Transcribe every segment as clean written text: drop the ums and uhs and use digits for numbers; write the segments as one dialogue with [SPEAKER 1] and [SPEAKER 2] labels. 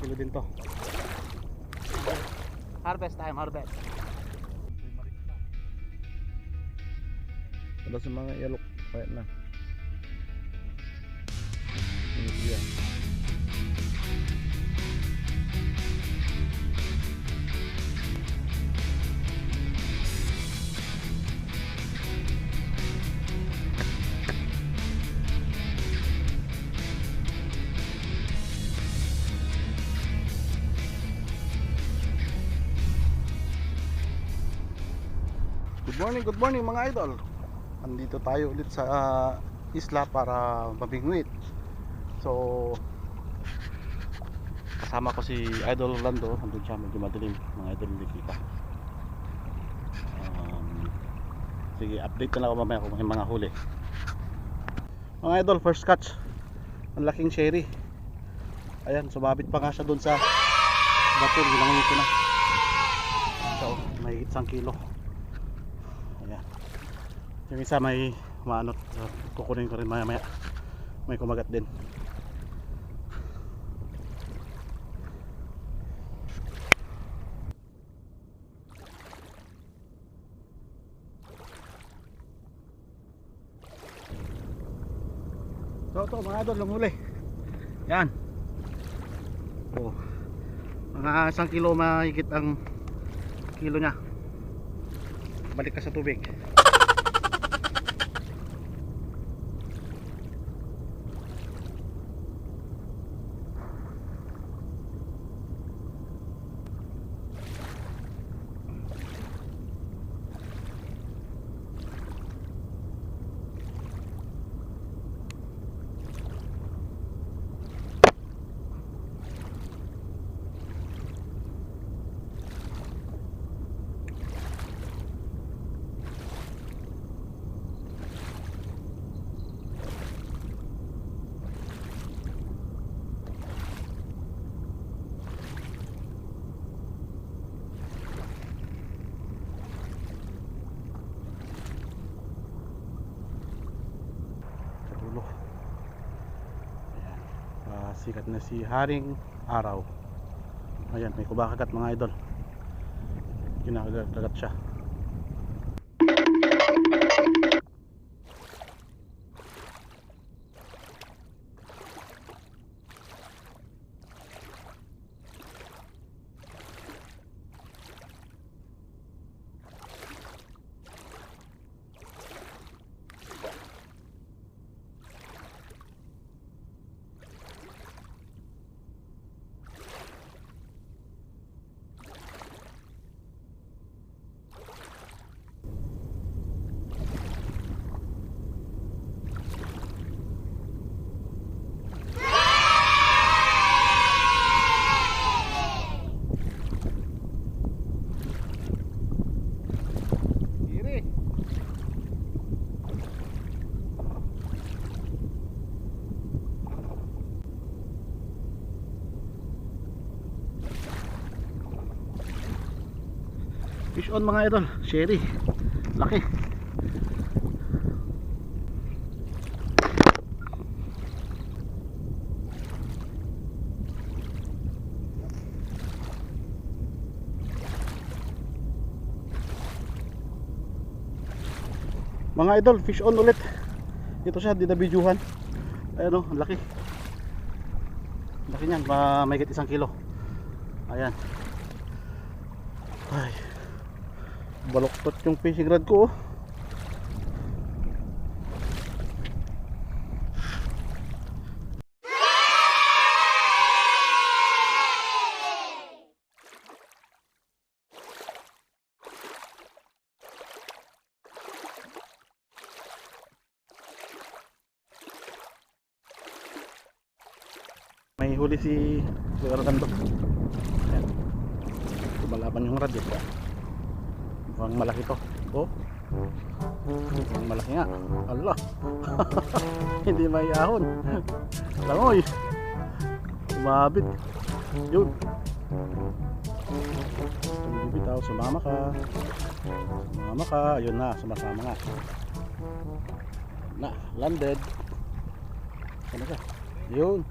[SPEAKER 1] kilo din to. Harvest time, harvest. Wala sa mga yalok, kaya na. Yan. Good morning mga idol. Andito tayo ulit sa isla para mabingwit. So kasama ko si Idol Orlando. Andun siya, medyo madilim mga idol, hindi kita. Sige, update na lang ako mamaya kung may mga huli. Mga idol, first catch. Ang laking sherry. Ayan, sumabit pa nga siya dun sa batul. Ginangin ko na. So, may 1 kilo. Ayan. Yung isa may maanot, kukunin ko rin maya maya. May kumagat din. So ito mga idol, lumuli. Yan. Oh, mga 1 kilo mahigit ang kilo nya. Balik ka sa tubig. Sikat na si Haring Araw. Ayan, may kubakagat mga idol. Kinakagat siya. Fish on mga idol, sherry. Laki. Mga idol, fish on ulit. Ito siya, di na bidyuhan. Ayan o, laki. Laki niyan, may 1 kilo. Ayan. Ay, baloktot yung fishing rod ko. May huli si Orlando. Ayan, lumalaban yung rod eh. Mukhang malaki to. Oh, mukhang malaki nga. Allah. Hindi may ahon. Langoy. Umabit. Yun. Bibitaw, sumama ka. Sumama ka. Ayun na, sumasama nga. Na, landed. Ano ka? Yun.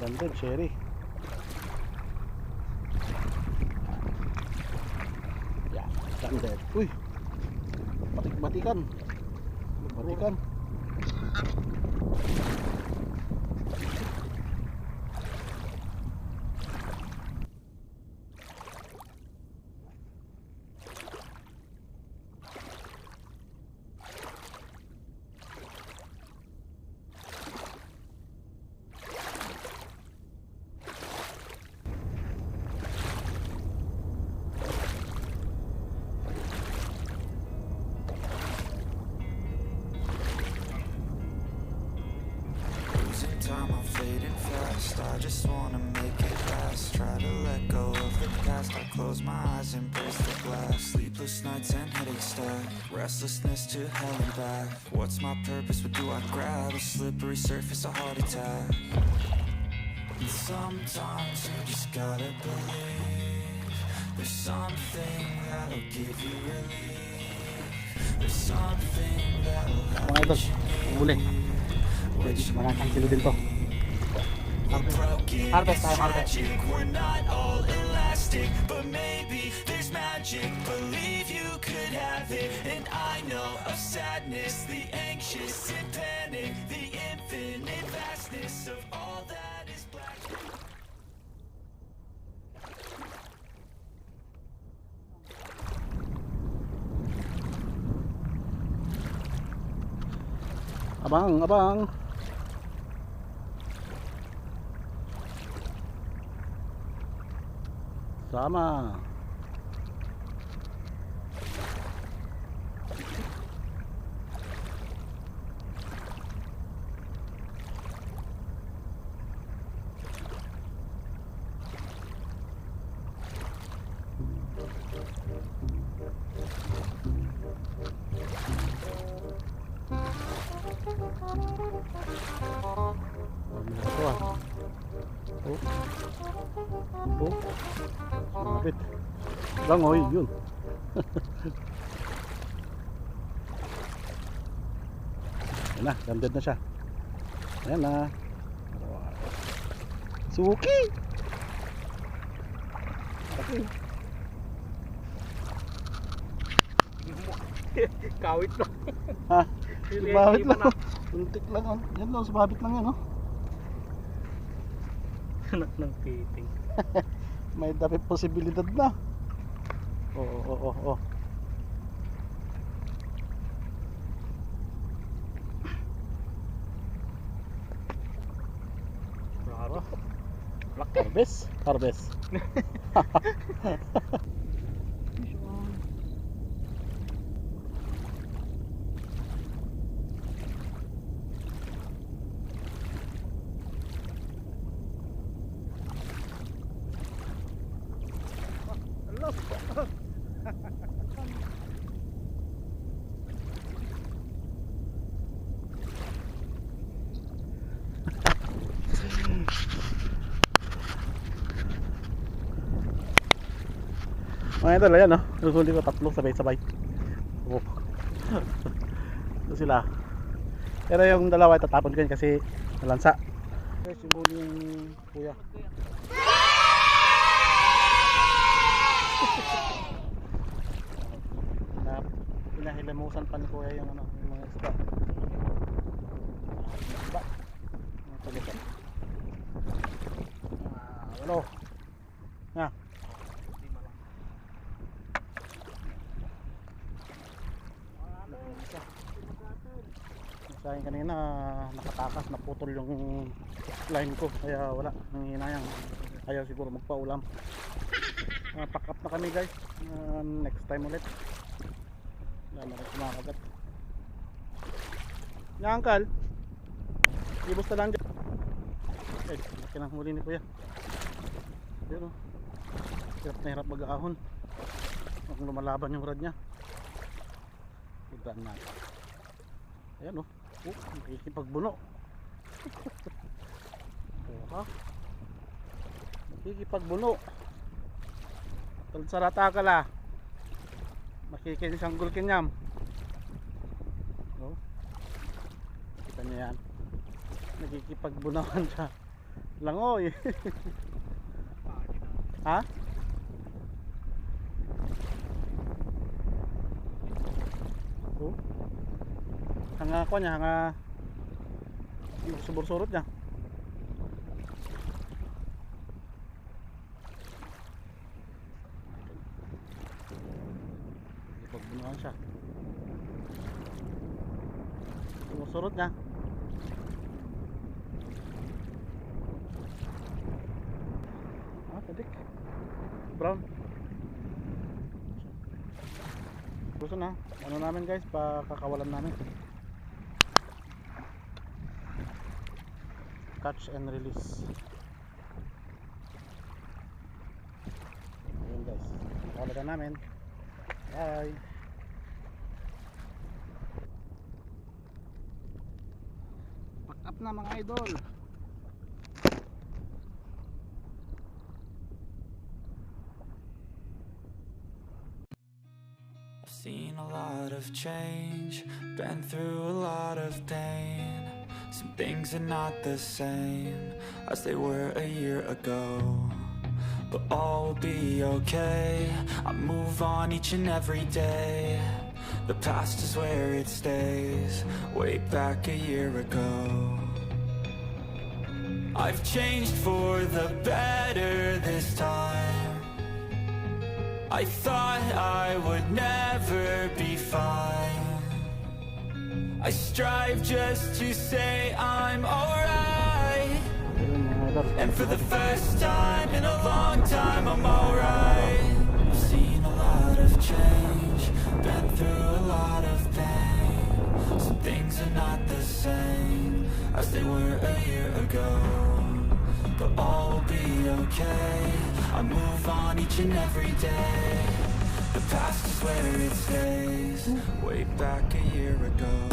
[SPEAKER 1] Landed, sherry. Dead. Uy, batik-batikan. Batikan.
[SPEAKER 2] Time I'm fading fast, I just wanna make it last. Try to let go of the past, I close my eyes, embrace the glass. Sleepless nights and headaches stack, restlessness to hell and back. What's my purpose, what do I grab? A slippery surface, a heart attack. And sometimes you just gotta believe there's something that'll give you relief. There's something that'll help
[SPEAKER 1] Mga idol, huli. Mga kansilo din to.
[SPEAKER 2] Harvest tayo, harvest. We're not all elastic, but maybe there's magic. Believe you could have it, and I know of sadness, the anxious and panic, the infinite vastness of all that is black.
[SPEAKER 1] Abang, abang. Sama. Ito ah. Oh. Sumabit. Langoy, yun. Ayan na, landed na siya. Ayan na. Suki! Okay.
[SPEAKER 3] Kawit lang.
[SPEAKER 1] Ha? Sumabit lang. Untik lang. Yan lang, sumabit lang yan. Oh.
[SPEAKER 3] Anak ng piting.
[SPEAKER 1] May dami posibilidad na. Oo.
[SPEAKER 3] Bravo.
[SPEAKER 1] Harvest. Mga idol, ayan no. Nusuli ko tatlo sabay-sabay. Oh. Ito sila. Pero yung dalawa itatapon ko yun kasi nalansa. Guys, yung huli yung kuya. Pinahilamusan pa ni kuya yung ano, yung mga isda. Isda. Mga tulipan. Walo. Nga. Sa akin kanina nakatakas, naputol yung line ko kaya wala, nangihinayang, ayaw siguro magpaulam. Pack up na kami guys, next time ulit. Wala na rin kumakagat. Yan uncle, ibos na lang dyan. Ay, laki ng huli ni kuya. Yun o, hirap na hirap mag-ahon kung lumalaban yung rod nya. Tignan natin. Ayan o, nakikipagbuno. Oha, nakikipagbuno. Tulad sa rata ka la, makikisanggol kinyam. No? Kita niyo yan, nakikipagbunawan siya. Langoy. Ha? Oh. Hanga ko niya, hanga subur-surot niya. Pagbunuan siya. Subur-surot niya. Tadik. Brown. Gusto na. Ano namin guys, pakakawalan namin. Catch and release. Ayun guys. Pakakawalan na namin. Bye. Pack up na mga idol.
[SPEAKER 2] Seen a lot of change, been through a lot of pain. Some things are not the same as they were a year ago, but all will be okay. I move on each and every day. The past is where it stays, way back a year ago. I've changed for the better this time. I thought I would never be fine. I strive just to say I'm alright, and for the first time in a long time I'm alright. I've seen a lot of change, been through a lot of pain. Some things are not the same as they were a year ago, but all will be okay. I move on each and every day. The past is where it stays, way back a year ago.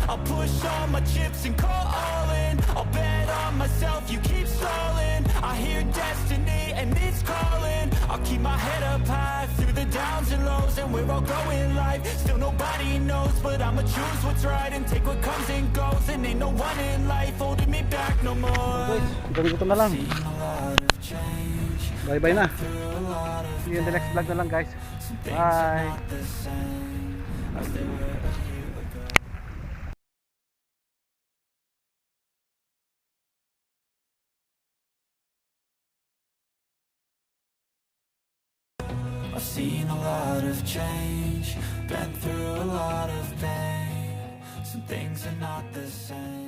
[SPEAKER 2] I'll push all my chips and call all in. I'll bet on myself, you keep stalling. I hear destiny and it's calling. I'll keep my head up high through the downs and lows, and we're all going life. Still nobody knows, but I'ma choose what's right and take what comes and goes. And ain't no one in life holding me back no more.
[SPEAKER 1] Ganito na lang. Bye bye na. See you in the next vlog na lang guys. Bye.
[SPEAKER 2] I've seen a lot of change, been through a lot of pain. Some things are not the same.